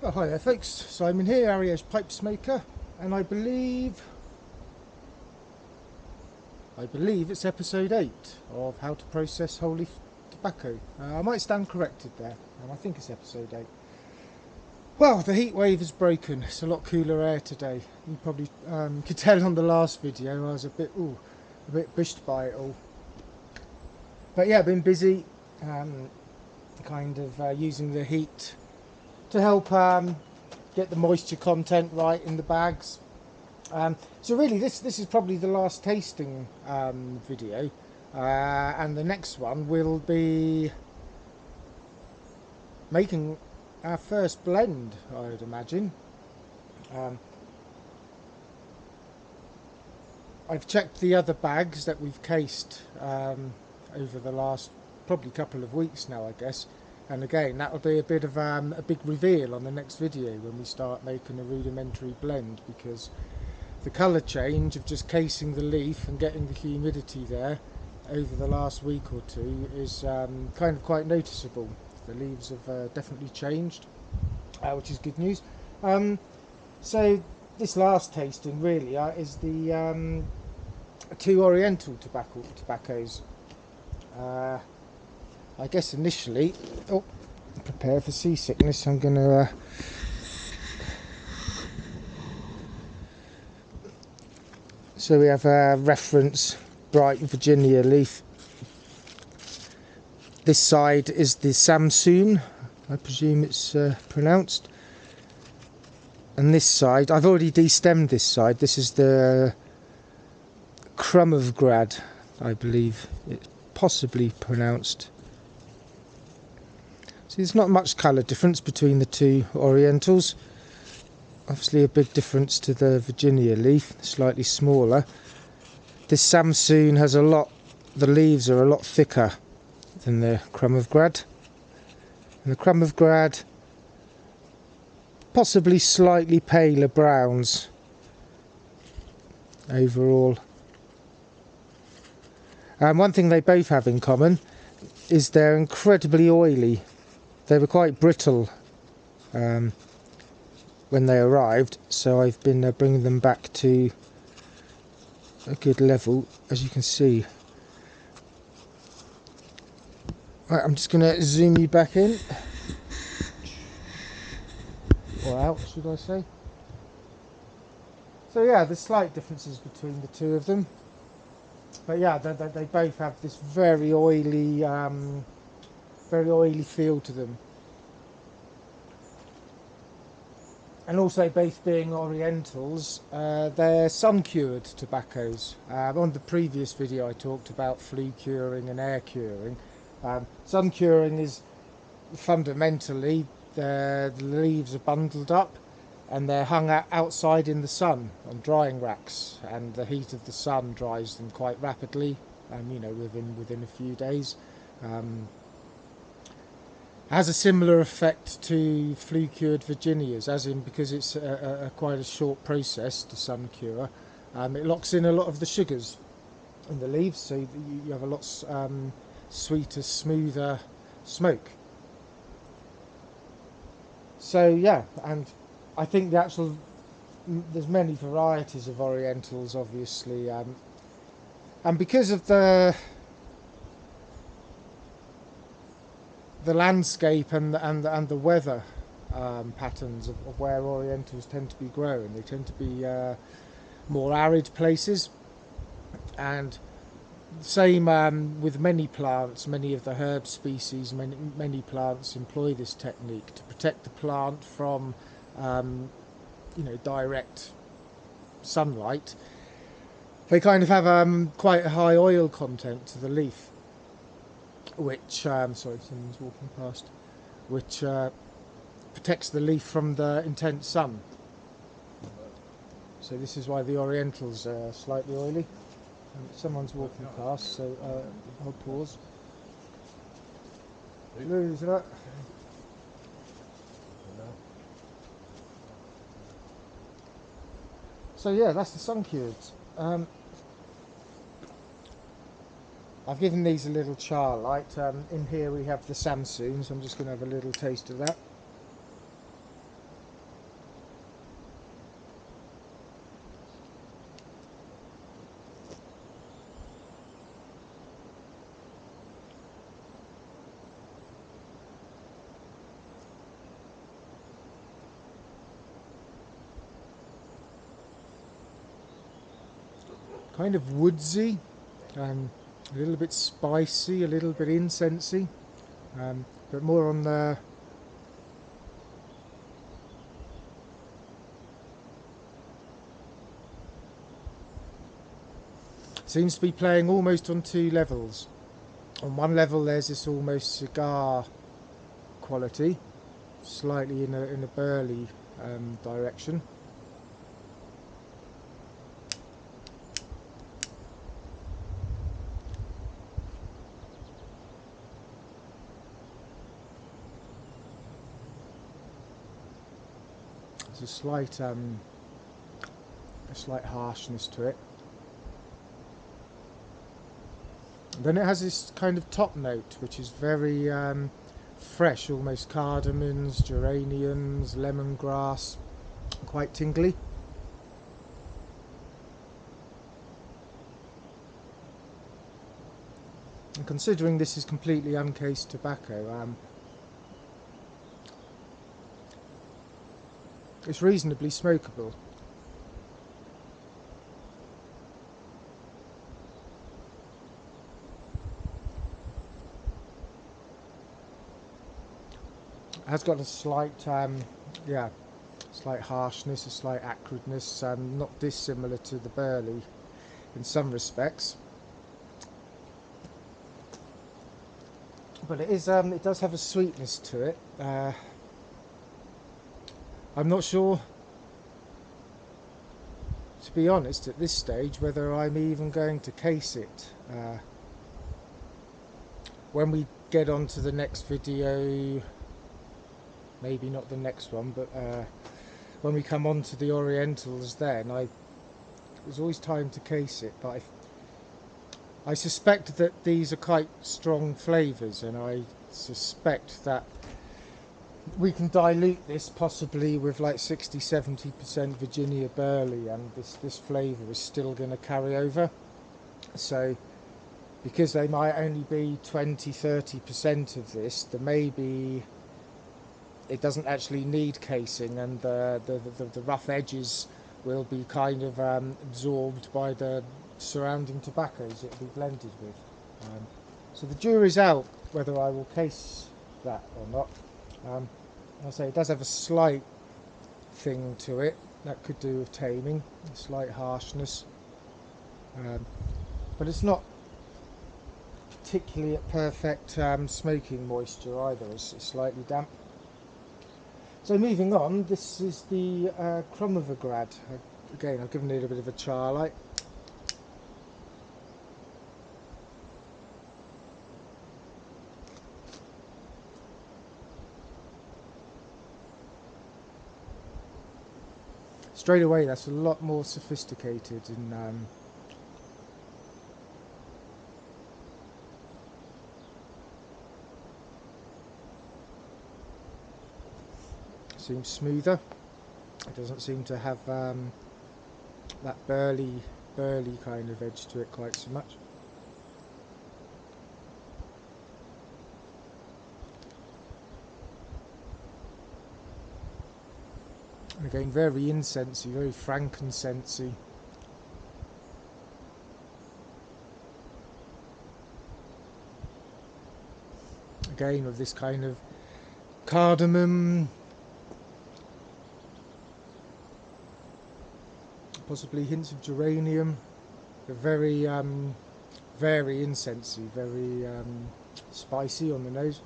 Oh, hi there folks, Simon here, Ario's pipe smoker, and I believe it's episode 8 of how to process whole leaf tobacco. I might stand corrected there, I think it's episode 8. Well, the heat wave is broken. It's a lot cooler air today. You probably could tell on the last video I was a bit bushed by it all. But yeah, I've been busy using the heat to help get the moisture content right in the bags. So really this is probably the last tasting video, and the next one will be making our first blend, I would imagine. I've checked the other bags that we've cased over the last probably couple of weeks now, I guess. And again, that'll be a bit of a big reveal on the next video when we start making a rudimentary blend, because the colour change of just casing the leaf and getting the humidity there over the last week or two is kind of quite noticeable. The leaves have definitely changed, which is good news. So this last tasting really is the 2 Oriental tobaccos. I guess initially, prepare for seasickness, I'm going to so we have a reference bright Virginia leaf. This side is the Samson, I presume it's pronounced, and this side, I've already destemmed this side, this is the Grad, I believe it's possibly pronounced. So there's not much colour difference between the 2 Orientals. Obviously a big difference to the Virginia leaf, slightly smaller. This Samson has the leaves are a lot thicker than the Grad. And the Grad, possibly slightly paler browns overall. And one thing they both have in common is they're incredibly oily. They were quite brittle when they arrived, so I've been bringing them back to a good level, as you can see. Right, I'm just going to zoom you back in, or out should I say. So yeah, there's slight differences between the 2 of them, but yeah, they both have this very oily feel to them. And also, both being Orientals, they're sun-cured tobaccos. On the previous video I talked about flue curing and air curing. Sun curing is fundamentally the leaves are bundled up and they're hung outside in the sun on drying racks, and the heat of the sun dries them quite rapidly, within a few days. Has a similar effect to flue cured Virginias, as in because it's quite a short process to sun cure. It locks in a lot of the sugars in the leaves, so you have a lot sweeter, smoother smoke. So yeah, and I think there's many varieties of Orientals, obviously, and because of the landscape and the weather patterns of where Orientals tend to be grown. They tend to be more arid places, and same with many plants. Many of the herb species, many plants employ this technique to protect the plant from direct sunlight. They kind of have quite a high oil content to the leaf, which sorry, someone's walking past, which protects the leaf from the intense sun. So this is why the Orientals are slightly oily. Someone's walking past, so I'll pause. Lose that. So yeah, that's the sun-cured. I've given these a little char light. In here we have the Samson, so I'm just going to have a little taste of that. kind of woodsy, a little bit spicy, a little bit incensey, but more on the seems to be playing almost on two levels. On one level there's this almost cigar quality, slightly in a burley direction. There's a slight harshness to it. Then it has this kind of top note, which is very fresh, almost cardamons, geraniums, lemongrass, quite tingly. And considering this is completely uncased tobacco, it's reasonably smokable. It has got a slight, slight harshness, a slight acridness, not dissimilar to the burley in some respects. But it is, it does have a sweetness to it. I'm not sure, to be honest, at this stage, whether I'm even going to case it. When we get on to the next video, maybe not the next one, but when we come on to the Orientals, then there's always time to case it. But I suspect that these are quite strong flavours, and I suspect that we can dilute this possibly with like 60-70% Virginia burley, and this flavour is still going to carry over. So because they might only be 20-30% of this, there may be, it doesn't actually need casing, and the rough edges will be kind of absorbed by the surrounding tobaccos it will be blended with. So the jury's out whether I will case that or not. I say it does have a slight thing to it that could do with taming, a slight harshness, but it's not particularly at perfect smoking moisture either. It's slightly damp. So moving on, this is the crumb of a Grad. Again, I've given it a bit of a char light. Straight away, that's a lot more sophisticated in seems smoother. It doesn't seem to have that burly kind of edge to it quite so much. And again, very incensey, very frankincense-y. Again, with this kind of cardamom, possibly hints of geranium, but very incensey, very spicy on the nose.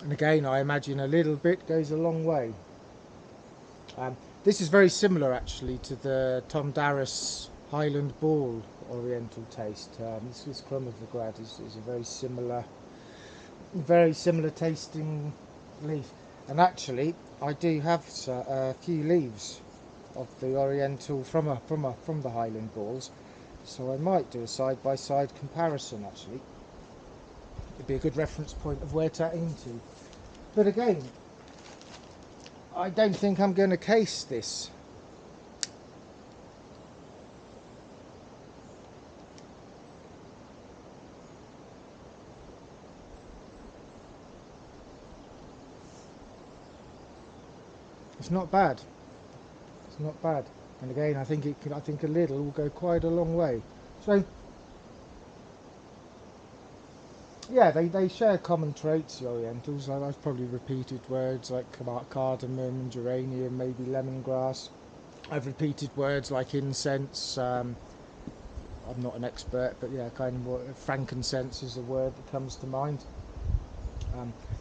And again, I imagine a little bit goes a long way. This is very similar actually to the Tom Darris Highland Ball Oriental taste. This crumb of the Grad is a very similar tasting leaf. And actually, I do have a few leaves of the Oriental from the Highland Balls, so I might do a side-by-side comparison actually. It'd be a good reference point of where to aim to. But again, I don't think I'm going to case this. It's not bad. It's not bad. And again, I think I think a little will go quite a long way. So yeah, they share common traits, the Orientals. I've probably repeated words like cardamom, geranium, maybe lemongrass. I've repeated words like incense. I'm not an expert, but yeah, kind of more, frankincense is a word that comes to mind.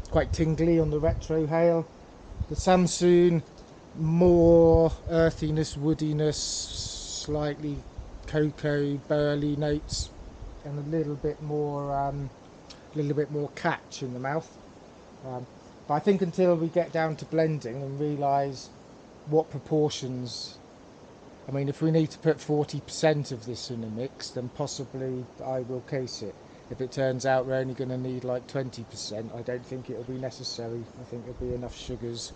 It's quite tingly on the retrohale. The Samson, more earthiness, woodiness, slightly cocoa, burley notes, and a little bit more catch in the mouth. But I think until we get down to blending and realise what proportions, I mean, if we need to put 40% of this in a mix, then possibly I will case it. If it turns out we're only going to need like 20%, I don't think it'll be necessary. I think there'll be enough sugars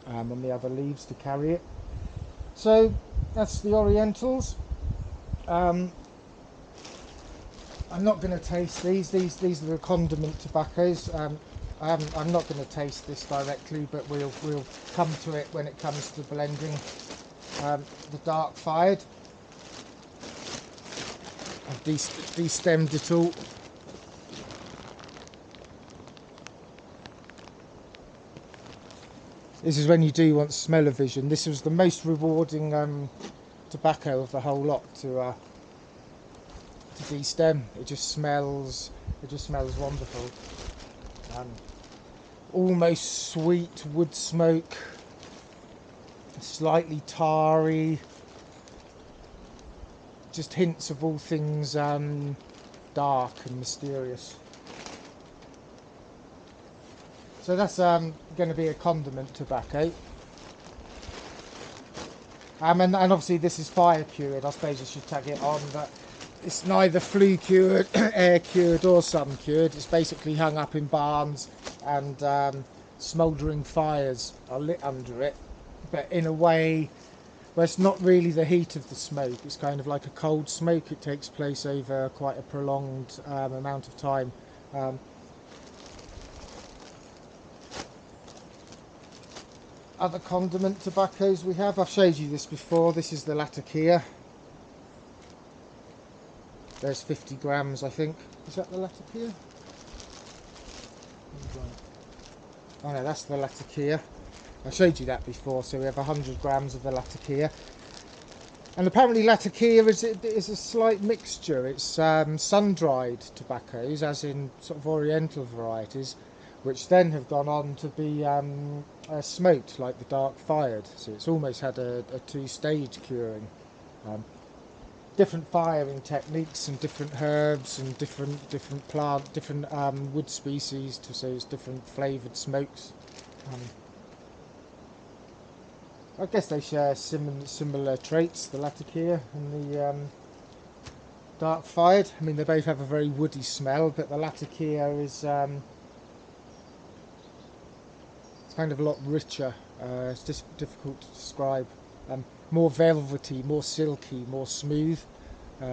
on the other leaves to carry it. So that's the Orientals. I'm not going to taste these. These are the condiment tobaccos. I'm not going to taste this directly, but we'll come to it when it comes to blending the dark fired. I've destemmed it all. This is when you do want smell-o-vision. This was the most rewarding tobacco of the whole lot to destem. It just smells wonderful. Almost sweet wood smoke, slightly tarry, just hints of all things dark and mysterious. So that's going to be a condiment tobacco. And obviously this is fire cured. I suppose I should tag it on that it's neither flue cured, air cured or sun cured. It's basically hung up in barns and smouldering fires are lit under it, but in a way where it's not really the heat of the smoke. It's kind of like a cold smoke. It takes place over quite a prolonged amount of time. Other condiment tobaccos we have, I've showed you this before. This is the Latakia. There's 50 grams, I think. Is that the Latakia? Oh no, that's the Latakia. I showed you that before. So we have 100 grams of the Latakia. And apparently Latakia is a slight mixture. It's sun-dried tobaccos, as in sort of Oriental varieties, which then have gone on to be smoked like the dark fired. So it's almost had a two-stage curing. Different firing techniques and different herbs and different plant, different wood species to say it's different flavoured smokes. I guess they share similar traits, the Latakia and the dark fired. I mean, they both have a very woody smell, but the Latakia is it's kind of a lot richer. It's just difficult to describe. More velvety, more silky, more smooth,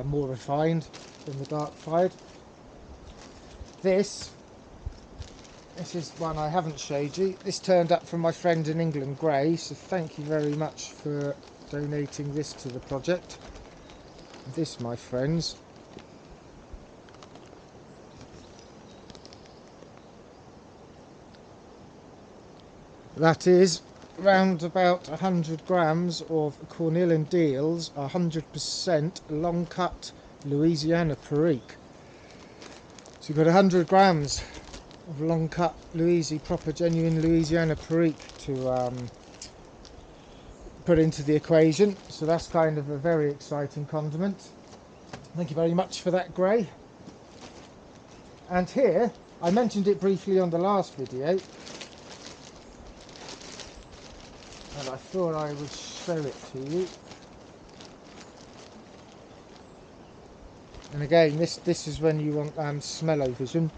more refined than the dark fired. This is one I haven't showed you. This turned up from my friend in England, Grad, so thank you very much for donating this to the project. This, my friends, that is round about 100 grams of Cornell and Deal's 100% long cut Louisiana Perique. So you've got 100 grams of long cut proper genuine Louisiana Perique to put into the equation. So that's kind of a very exciting condiment. Thank you very much for that, Grey. And here, I mentioned it briefly on the last video, and I thought I would show it to you. And again, this is when you want smell-o-vision.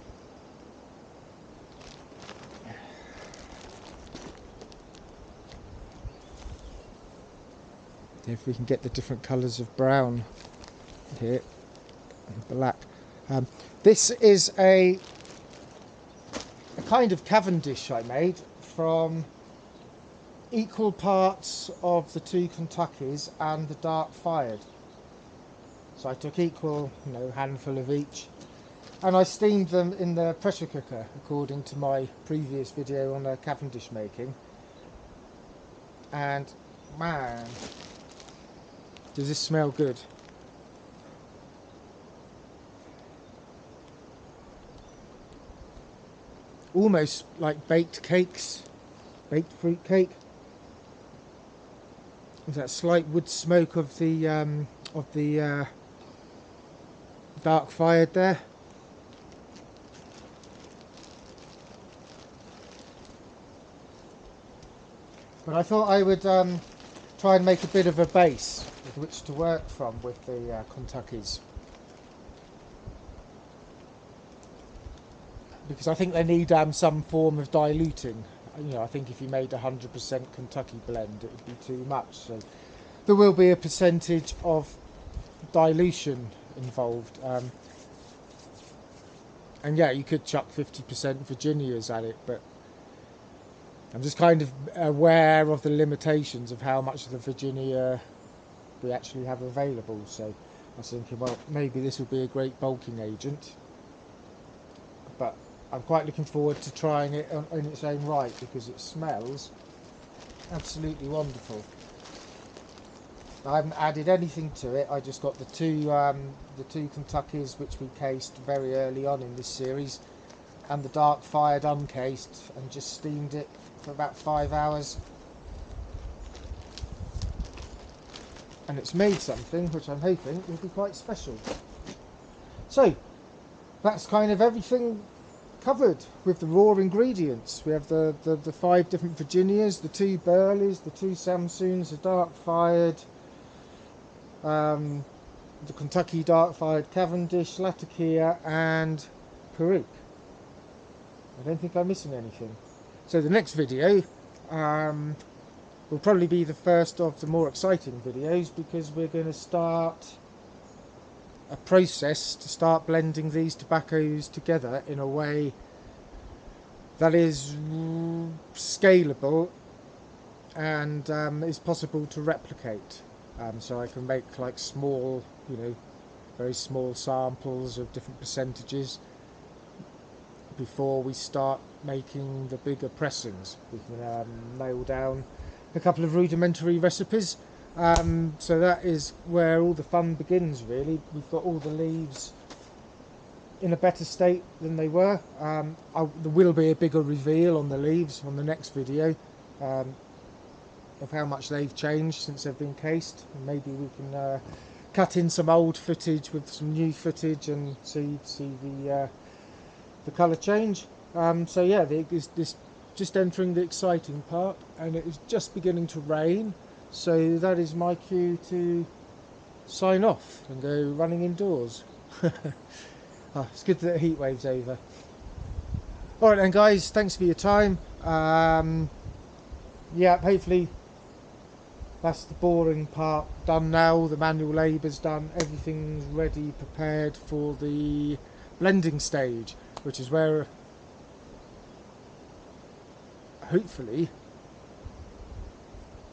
If we can get the different colours of brown here and black. This is a kind of Cavendish I made from equal parts of the two Kentuckys and the dark fired. So I took equal, handful of each, and I steamed them in the pressure cooker according to my previous video on Cavendish making. And man, does this smell good. Almost like baked cakes, baked fruit cake. There's that slight wood smoke of the dark fired there. But I thought I would try and make a bit of a base with which to work from with the Kentuckys, because I think they need some form of diluting. I think if you made 100% Kentucky blend, it would be too much. So there will be a percentage of dilution involved. And yeah, you could chuck 50% Virginias at it, but I'm just kind of aware of the limitations of how much of the Virginia we actually have available. So I was thinking, well, maybe this will be a great bulking agent. But I'm quite looking forward to trying it in its own right, because it smells absolutely wonderful. I haven't added anything to it. I just got the two Kentuckys, which we cased very early on in this series, and the dark fired uncased, and just steamed it for about 5 hours. And it's made something which I'm hoping will be quite special. So that's kind of everything covered with the raw ingredients. We have the 5 different Virginias, the 2 Burleys, the 2 Samsons, the dark fired, the Kentucky dark fired Cavendish, Latakia and Peruk. I don't think I'm missing anything. So the next video will probably be the first of the more exciting videos, because we're going to start a process to start blending these tobaccos together in a way that is scalable and is possible to replicate. So I can make like small, very small samples of different percentages before we start making the bigger pressings. We can nail down a couple of rudimentary recipes. So that is where all the fun begins, really. We've got all the leaves in a better state than they were. There will be a bigger reveal on the leaves on the next video, of how much they've changed since they've been cased. And maybe we can cut in some old footage with some new footage and see the colour change. So yeah, this just entering the exciting part, and it is just beginning to rain. So that is my cue to sign off and go running indoors. It's good that the heat wave's over. Alright then guys, thanks for your time. Yeah, hopefully that's the boring part done now. The manual labour's done. Everything's ready, prepared for the blending stage, which is where hopefully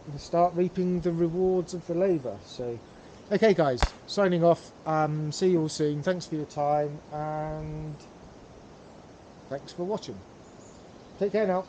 we'll start reaping the rewards of the labour. So okay guys, signing off. See you all soon. Thanks for your time and thanks for watching. Take care now.